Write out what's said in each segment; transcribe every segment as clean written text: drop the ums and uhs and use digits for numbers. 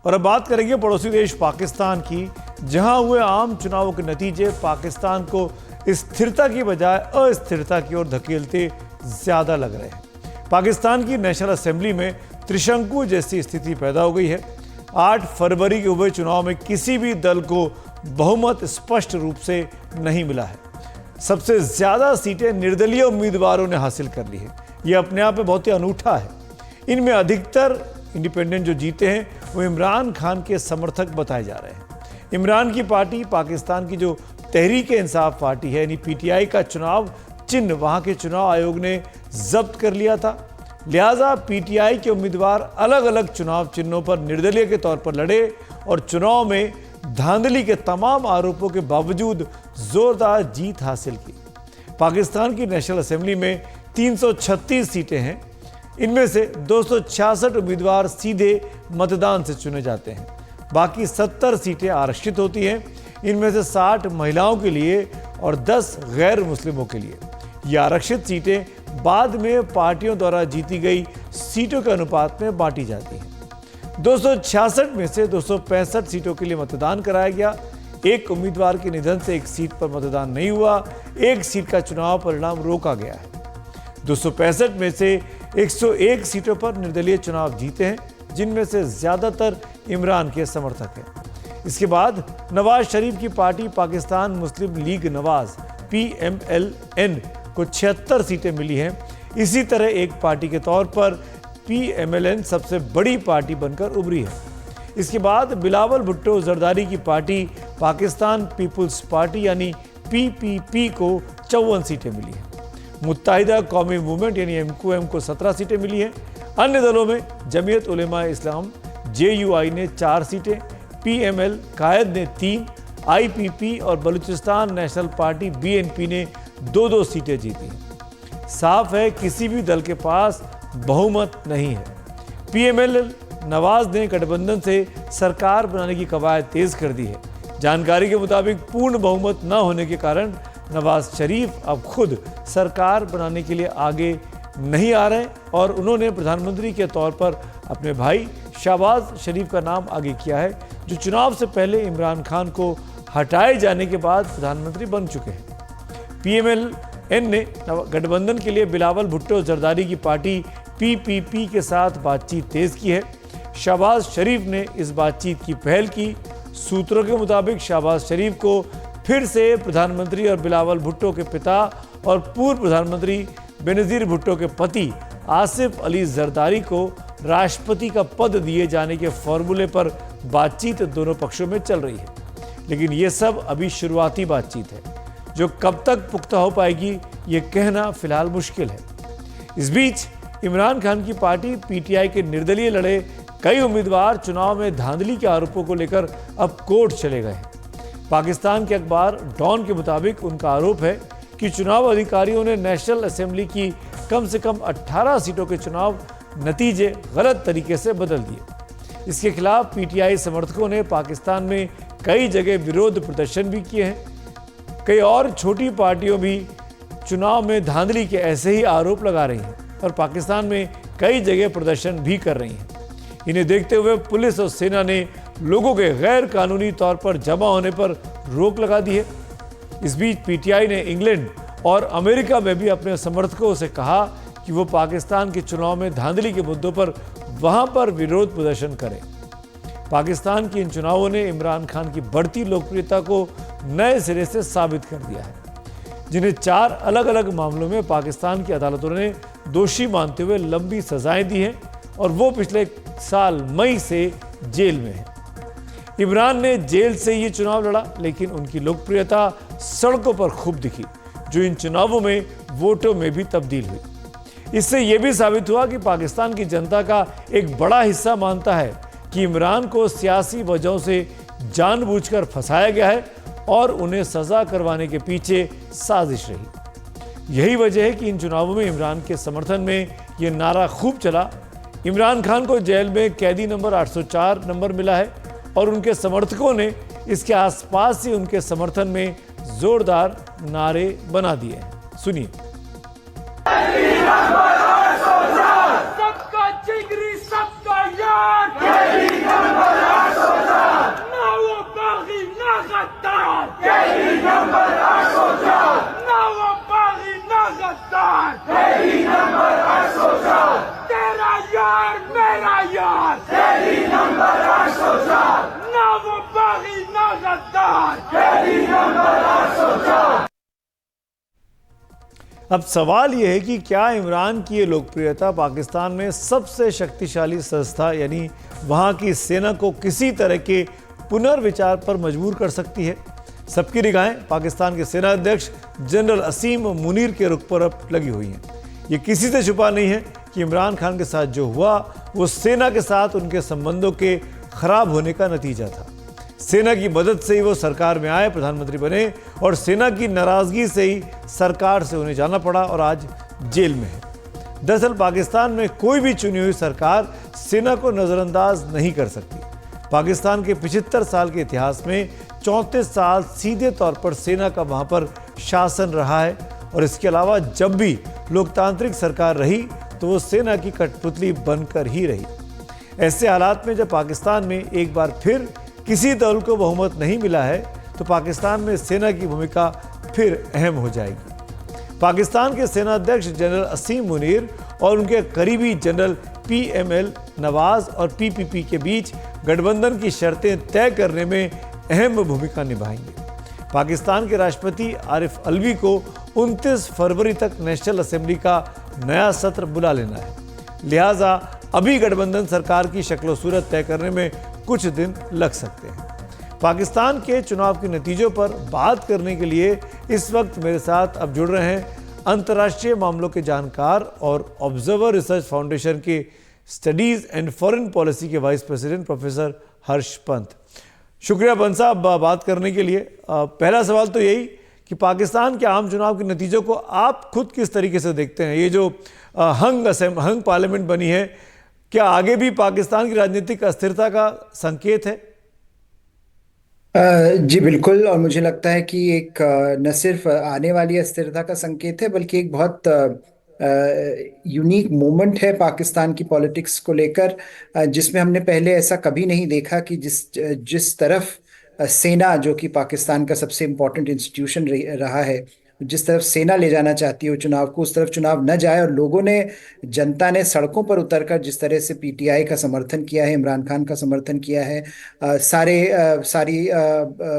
और अब बात करेंगे पड़ोसी देश पाकिस्तान की, जहां हुए आम चुनावों के नतीजे पाकिस्तान को स्थिरता की बजाय अस्थिरता की ओर धकेलते ज्यादा लग रहे हैं। पाकिस्तान की नेशनल असेंबली में त्रिशंकु जैसी स्थिति पैदा हो गई है। 8 फरवरी के हुए चुनाव में किसी भी दल को बहुमत स्पष्ट रूप से नहीं मिला है। सबसे ज्यादा सीटें निर्दलीय उम्मीदवारों ने हासिल कर ली है। यह अपने आप में बहुत ही अनूठा है। इनमें अधिकतर इंडिपेंडेंट जो जीते हैं वो इमरान खान के समर्थक बताए जा रहे हैं। इमरान की पार्टी पाकिस्तान की जो तहरीक इंसाफ पार्टी है यानी पीटीआई का चुनाव चिन्ह वहां के चुनाव आयोग ने जब्त कर लिया था। लिहाजा पीटीआई के उम्मीदवार अलग अलग चुनाव चिन्हों पर निर्दलीय के तौर पर लड़े और चुनाव में धांधली के तमाम आरोपों के बावजूद जोरदार जीत हासिल की। पाकिस्तान की नेशनल असेंबली में 336 सीटें हैं। इनमें से 266 उम्मीदवार सीधे मतदान से चुने जाते हैं। बाकी 70 सीटें आरक्षित होती हैं। इनमें से 60 महिलाओं के लिए और 10 गैर मुस्लिमों के लिए। ये आरक्षित सीटें बाद में पार्टियों द्वारा जीती गई सीटों के अनुपात में बांटी जाती हैं। 266 में से 265 सीटों के लिए मतदान कराया गया। एक उम्मीदवार के निधन से एक सीट पर मतदान नहीं हुआ। एक सीट का चुनाव परिणाम रोका गया है। 265 में से 101 सीटों पर निर्दलीय चुनाव जीते हैं, जिनमें से ज्यादातर इमरान के समर्थक हैं। इसके बाद नवाज शरीफ की पार्टी पाकिस्तान मुस्लिम लीग नवाज PMLN को 76 सीटें मिली हैं। इसी तरह एक पार्टी के तौर पर PMLN सबसे बड़ी पार्टी बनकर उभरी है। इसके बाद बिलावल भुट्टो जरदारी की पार्टी पाकिस्तान पीपुल्स पार्टी यानी PPP को 54 सीटें मिली हैं। मुत्ताहिदा कौमी मूवमेंट यानी MQM को 17 सीटें मिली हैं। अन्य दलों में जमीयत उलेमा इस्लाम JUI ने 4 सीटें, PML कायद ने 3, IPP और बलूचिस्तान नेशनल पार्टी BNP ने 2-2 सीटें जीती। साफ है किसी भी दल के पास बहुमत नहीं है। PML नवाज ने गठबंधन से सरकार बनाने की कवायद तेज कर दी है। जानकारी के मुताबिक पूर्ण बहुमत न होने के कारण नवाज शरीफ अब खुद सरकार बनाने के लिए आगे नहीं आ रहे और उन्होंने प्रधानमंत्री के तौर पर अपने भाई शहबाज शरीफ का नाम आगे किया है, जो चुनाव से पहले इमरान खान को हटाए जाने के बाद प्रधानमंत्री बन चुके हैं। PMLN ने गठबंधन के लिए बिलावल भुट्टो जरदारी की पार्टी PPP के साथ बातचीत तेज की है। शहबाज शरीफ ने इस बातचीत की पहल की। सूत्रों के मुताबिक शहबाज शरीफ को फिर से प्रधानमंत्री और बिलावल भुट्टो के पिता और पूर्व प्रधानमंत्री बेनज़ीर भुट्टो के पति आसिफ अली जरदारी को राष्ट्रपति का पद दिए जाने के फॉर्मूले पर बातचीत दोनों पक्षों में चल रही है। लेकिन ये सब अभी शुरुआती बातचीत है। जो कब तक पुख्ता हो पाएगी ये कहना फिलहाल मुश्किल है। इस बीच इमरान खान की पार्टी PTI के निर्दलीय लड़े कई उम्मीदवार चुनाव में धांधली के आरोपों को लेकर अब कोर्ट चले गए हैं। पाकिस्तान के अखबार डॉन के मुताबिक उनका आरोप है कि चुनाव अधिकारियों ने नेशनल असेंबली की कम से कम 18 सीटों के चुनाव नतीजे गलत तरीके से बदल दिए। इसके खिलाफ PTI समर्थकों ने पाकिस्तान में कई जगह विरोध प्रदर्शन भी किए हैं। कई और छोटी पार्टियों भी चुनाव में धांधली के ऐसे ही आरोप लगा रही हैं और पाकिस्तान में कई जगह प्रदर्शन भी कर रही हैं। इन्हें देखते हुए पुलिस और सेना ने लोगों के गैर कानूनी तौर पर जमा होने पर रोक लगा दी है। इस बीच PTI ने इंग्लैंड और अमेरिका में भी अपने समर्थकों से कहा कि वो पाकिस्तान के चुनाव में धांधली के मुद्दों पर वहां पर विरोध प्रदर्शन करें। पाकिस्तान के इन चुनावों ने इमरान खान की बढ़ती लोकप्रियता को नए सिरे से साबित कर दिया है, जिन्हें 4 अलग अलग मामलों में पाकिस्तान की अदालतों ने दोषी मानते हुए लंबी सजाएं दी हैं और वो पिछले साल मई से जेल में है। इमरान ने जेल से ये चुनाव लड़ा, लेकिन उनकी लोकप्रियता सड़कों पर खूब दिखी, जो इन चुनावों में वोटों में भी तब्दील हुई। इससे यह भी साबित हुआ कि पाकिस्तान की जनता का एक बड़ा हिस्सा मानता है कि इमरान को सियासी वजहों से जानबूझकर फंसाया गया है और उन्हें सजा करवाने के पीछे साजिश रही। यही वजह है कि इन चुनावों में इमरान के समर्थन में ये नारा खूब चला। इमरान खान को जेल में कैदी नंबर 804 नंबर मिला है और उनके समर्थकों ने इसके आसपास ही उनके समर्थन में जोरदार नारे बना दिए हैं। सुनिए। सबका जिगरी सबका यार, अब सवाल यह है कि क्या इमरान की ये लोकप्रियता पाकिस्तान में सबसे शक्तिशाली संस्था यानी वहाँ की सेना को किसी तरह के पुनर्विचार पर मजबूर कर सकती है? सबकी निगाहें पाकिस्तान के सेना अध्यक्ष जनरल असीम मुनीर के रुख पर अब लगी हुई हैं। ये किसी से छुपा नहीं है कि इमरान खान के साथ जो हुआ वो सेना के साथ उनके संबंधों के खराब होने का नतीजा था। सेना की मदद से ही वो सरकार में आए, प्रधानमंत्री बने और सेना की नाराजगी से ही सरकार से उन्हें जाना पड़ा और आज जेल में है। दरअसल पाकिस्तान में कोई भी चुनी हुई सरकार सेना को नज़रअंदाज नहीं कर सकती। पाकिस्तान के 75 साल के इतिहास में 34 साल सीधे तौर पर सेना का वहाँ पर शासन रहा है और इसके अलावा जब भी लोकतांत्रिक सरकार रही तो वो सेना की कठपुतली बनकर ही रही। ऐसे हालात में जब पाकिस्तान में एक बार फिर किसी दल को बहुमत नहीं मिला है तो पाकिस्तान में सेना की भूमिका फिर अहम हो जाएगी। पाकिस्तान के सेना अध्यक्ष जनरल असीम मुनीर और उनके करीबी जनरल PML नवाज और PPP के बीच गठबंधन की शर्तें तय करने में अहम भूमिका निभाएंगे। पाकिस्तान के राष्ट्रपति आरिफ अलवी को 29 फरवरी तक नेशनल असेंबली का नया सत्र बुला लेना है, लिहाजा अभी गठबंधन सरकार की शक्ल सूरत तय करने में कुछ दिन लग सकते हैं। पाकिस्तान के चुनाव के नतीजों पर बात करने के लिए इस वक्त मेरे साथ अब जुड़ रहे हैं अंतर्राष्ट्रीय मामलों के जानकार और ऑब्जर्वर रिसर्च फाउंडेशन के स्टडीज एंड फॉरेन पॉलिसी के वाइस प्रेसिडेंट प्रोफेसर हर्ष पंत। शुक्रिया पंत साहब बात करने के लिए। पहला सवाल तो यही कि पाकिस्तान के आम चुनाव के नतीजों को आप खुद किस तरीके से देखते हैं? ये जो हंग पार्लियामेंट बनी है, क्या आगे भी पाकिस्तान की राजनीतिक अस्थिरता का संकेत है? जी बिल्कुल। और मुझे लगता है कि एक न सिर्फ आने वाली अस्थिरता का संकेत है बल्कि एक बहुत यूनिक मोमेंट है पाकिस्तान की पॉलिटिक्स को लेकर, जिसमें हमने पहले ऐसा कभी नहीं देखा कि जिस तरफ सेना, जो कि पाकिस्तान का सबसे इम्पोर्टेंट इंस्टीट्यूशन रहा है, जिस तरफ सेना ले जाना चाहती है चुनाव को, उस तरफ चुनाव न जाए। और लोगों ने, जनता ने सड़कों पर उतरकर जिस तरह से PTI का समर्थन किया है, इमरान खान का समर्थन किया है, सारी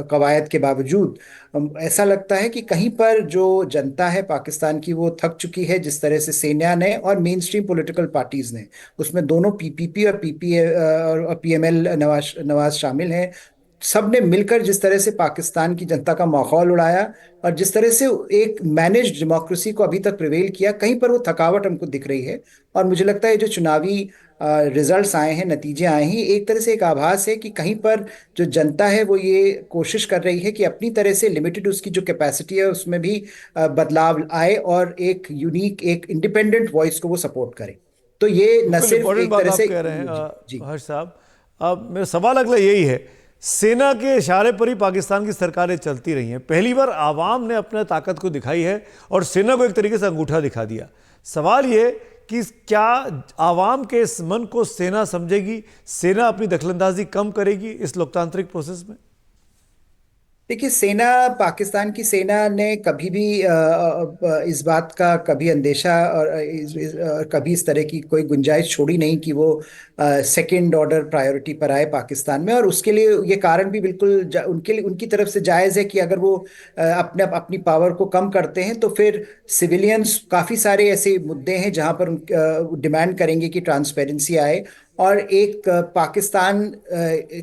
कवायद के बावजूद ऐसा लगता है कि कहीं पर जो जनता है पाकिस्तान की वो थक चुकी है। जिस तरह से सेना ने और मेन स्ट्रीम पॉलिटिकल पार्टीज ने, उसमें दोनों PPP और और PML नवाज शामिल हैं, सब ने मिलकर जिस तरह से पाकिस्तान की जनता का माहौल उड़ाया और जिस तरह से एक मैनेज्ड डेमोक्रेसी को अभी तक प्रिवेल किया, कहीं पर वो थकावट हमको दिख रही है। और मुझे लगता है जो चुनावी रिजल्ट्स आए हैं, नतीजे आए हैं, एक तरह से एक आभास है कि कहीं पर जो जनता है वो ये कोशिश कर रही है कि अपनी तरह से लिमिटेड उसकी जो कैपेसिटी है उसमें भी बदलाव आए और एक यूनिक, एक इंडिपेंडेंट वॉइस को वो सपोर्ट करे। तो ये न सिर्फ एक तरह से कह रहे हैं हर्ष साहब। अब मेरा सवाल अगला यही है, सेना के इशारे पर ही पाकिस्तान की सरकारें चलती रही हैं। पहली बार आवाम ने अपने ताकत को दिखाई है और सेना को एक तरीके से अंगूठा दिखा दिया। सवाल ये कि क्या आवाम के इस मन को सेना समझेगी? सेना अपनी दखलंदाजी कम करेगी इस लोकतांत्रिक प्रोसेस में? देखिए, सेना, पाकिस्तान की सेना ने कभी भी इस बात का कभी अंदेशा और कभी इस तरह की कोई गुंजाइश छोड़ी नहीं कि वो सेकंड ऑर्डर प्रायोरिटी पर आए पाकिस्तान में। और उसके लिए ये कारण भी बिल्कुल उनके लिए, उनकी तरफ से जायज़ है कि अगर वो अपनी पावर को कम करते हैं तो फिर सिविलियंस, काफ़ी सारे ऐसे मुद्दे हैं जहां पर डिमांड करेंगे कि ट्रांसपेरेंसी आए। और एक पाकिस्तान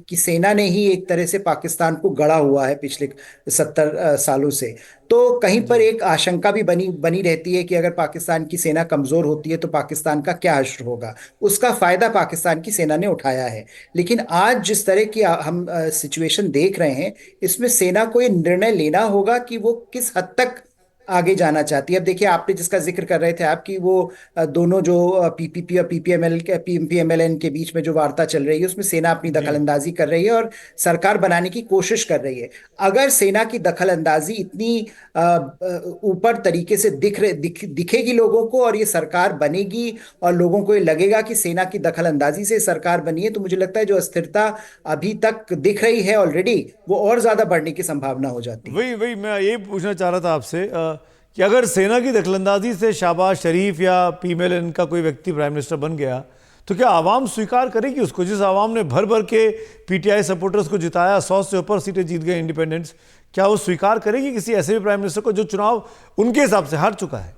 की सेना ने ही एक तरह से पाकिस्तान को गढ़ा हुआ है पिछले 70 सालों से। तो कहीं पर एक आशंका भी बनी रहती है कि अगर पाकिस्तान की सेना कमजोर होती है तो पाकिस्तान का क्या हश्र होगा। उसका फायदा पाकिस्तान की सेना ने उठाया है। लेकिन आज जिस तरह की हम सिचुएशन देख रहे हैं, इसमें सेना को ये निर्णय लेना होगा कि वो किस हद तक आगे जाना चाहती है। अब देखिए, आपने जिसका जिक्र कर रहे थे आपकी, वो दोनों जो PPP और PMLN के बीच में जो वार्ता चल रही है, उसमें सेना अपनी दखलंदाजी कर रही है और सरकार बनाने की कोशिश कर रही है। अगर सेना की दखलंदाजी इतनी ऊपर तरीके से दिखेगी लोगों को और ये सरकार बनेगी और लोगों को ये लगेगा कि सेना की दखलंदाजी से सरकार बनी है, तो मुझे लगता है जो अस्थिरता अभी तक दिख रही है ऑलरेडी, वो और ज्यादा बढ़ने की संभावना हो जाती है। वही मैं ये पूछना चाह रहा था आपसे कि अगर सेना की दखलंदाजी से शहबाज शरीफ या PMLN का कोई व्यक्ति प्राइम मिनिस्टर बन गया तो क्या आवाम स्वीकार करेगी उसको? जिस आवाम ने भर भर के PTI सपोर्टर्स को जिताया, 100 से ऊपर सीटें जीत गए इंडिपेंडेंट्स, क्या वो स्वीकार करेगी किसी ऐसे भी प्राइम मिनिस्टर को जो चुनाव उनके हिसाब से हार चुका है?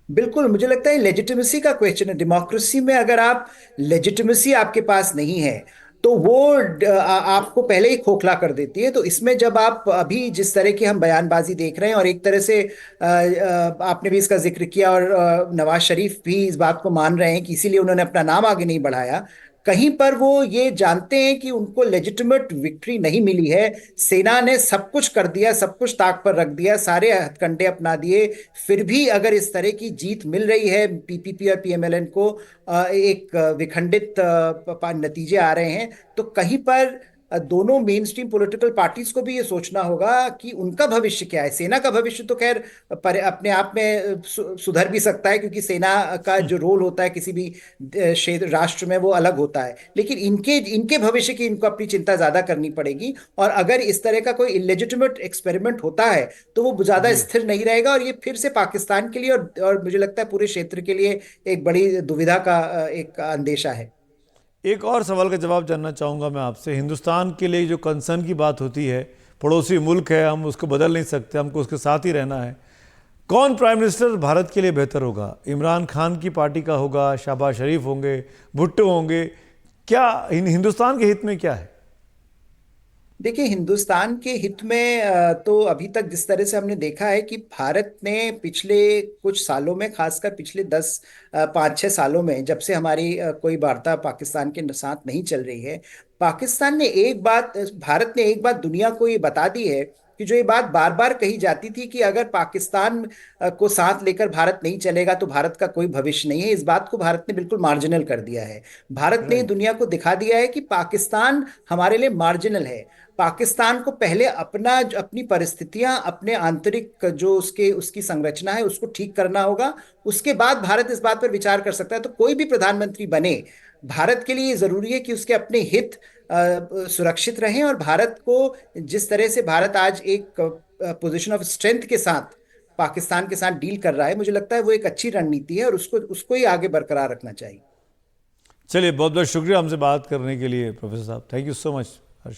बिल्कुल, मुझे लगता है लेजिटिमेसी का क्वेश्चन है। डेमोक्रेसी में अगर आप लेजिटिमेसी आपके पास नहीं है तो वो आपको पहले ही खोखला कर देती है। तो इसमें जब आप अभी जिस तरह की हम बयानबाजी देख रहे हैं, और एक तरह से आपने भी इसका जिक्र किया, और नवाज शरीफ भी इस बात को मान रहे हैं कि इसीलिए उन्होंने अपना नाम आगे नहीं बढ़ाया। कहीं पर वो ये जानते हैं कि उनको लेजिटिमेट विक्ट्री नहीं मिली है। सेना ने सब कुछ कर दिया, सब कुछ ताक पर रख दिया, सारे हथकंडे अपना दिए, फिर भी अगर इस तरह की जीत मिल रही है पीपीपी और पीएमएलएन को, एक विखंडित नतीजे आ रहे हैं, तो कहीं पर दोनों मेन स्ट्रीम पॉलिटिकल पार्टीज को भी ये सोचना होगा कि उनका भविष्य क्या है। सेना का भविष्य तो खैर अपने आप में सुधर भी सकता है, क्योंकि सेना का जो रोल होता है किसी भी क्षेत्र राष्ट्र में वो अलग होता है, लेकिन इनके इनके भविष्य की इनको अपनी चिंता ज्यादा करनी पड़ेगी। और अगर इस तरह का कोई इलेजिटिमेट एक्सपेरिमेंट होता है तो वो ज्यादा जी। स्थिर नहीं रहेगा, और ये फिर से पाकिस्तान के लिए और मुझे लगता है पूरे क्षेत्र के लिए एक बड़ी दुविधा का एक अंदेशा है। एक और सवाल का जवाब जानना चाहूँगा मैं आपसे। हिंदुस्तान के लिए जो कंसर्न की बात होती है, पड़ोसी मुल्क है, हम उसको बदल नहीं सकते, हमको उसके साथ ही रहना है। कौन प्राइम मिनिस्टर भारत के लिए बेहतर होगा? इमरान खान की पार्टी का होगा, शहबाज शरीफ होंगे, भुट्टो होंगे? क्या हिंदुस्तान के हित में क्या है? देखिए, हिंदुस्तान के हित में तो अभी तक जिस तरह से हमने देखा है कि भारत ने पिछले कुछ सालों में, खासकर पिछले 5-6 सालों में, जब से हमारी कोई वार्ता पाकिस्तान के साथ नहीं चल रही है, पाकिस्तान ने एक बात भारत ने एक बात दुनिया को ये बता दी है कि जो ये बात बार बार कही जाती थी कि अगर पाकिस्तान को साथ लेकर भारत नहीं चलेगा तो भारत का कोई भविष्य नहीं है, इस बात को भारत ने बिल्कुल मार्जिनल कर दिया है। भारत ने राइट। दुनिया को दिखा दिया है कि पाकिस्तान हमारे लिए मार्जिनल है। पाकिस्तान को पहले अपनी परिस्थितियां, अपने आंतरिक जो उसके उसकी संरचना है उसको ठीक करना होगा। उसके बाद भारत इस बात पर विचार कर सकता है। तो कोई भी प्रधानमंत्री बने, भारत के लिए जरूरी है कि उसके अपने हित सुरक्षित रहें, और भारत को जिस तरह से भारत आज एक पोजीशन ऑफ स्ट्रेंथ के साथ पाकिस्तान के साथ डील कर रहा है, मुझे लगता है वो एक अच्छी रणनीति है, और उसको उसको ही आगे बरकरार रखना चाहिए। चलिए, बहुत बहुत शुक्रिया हमसे बात करने के लिए प्रोफेसर साहब। Thank you so much.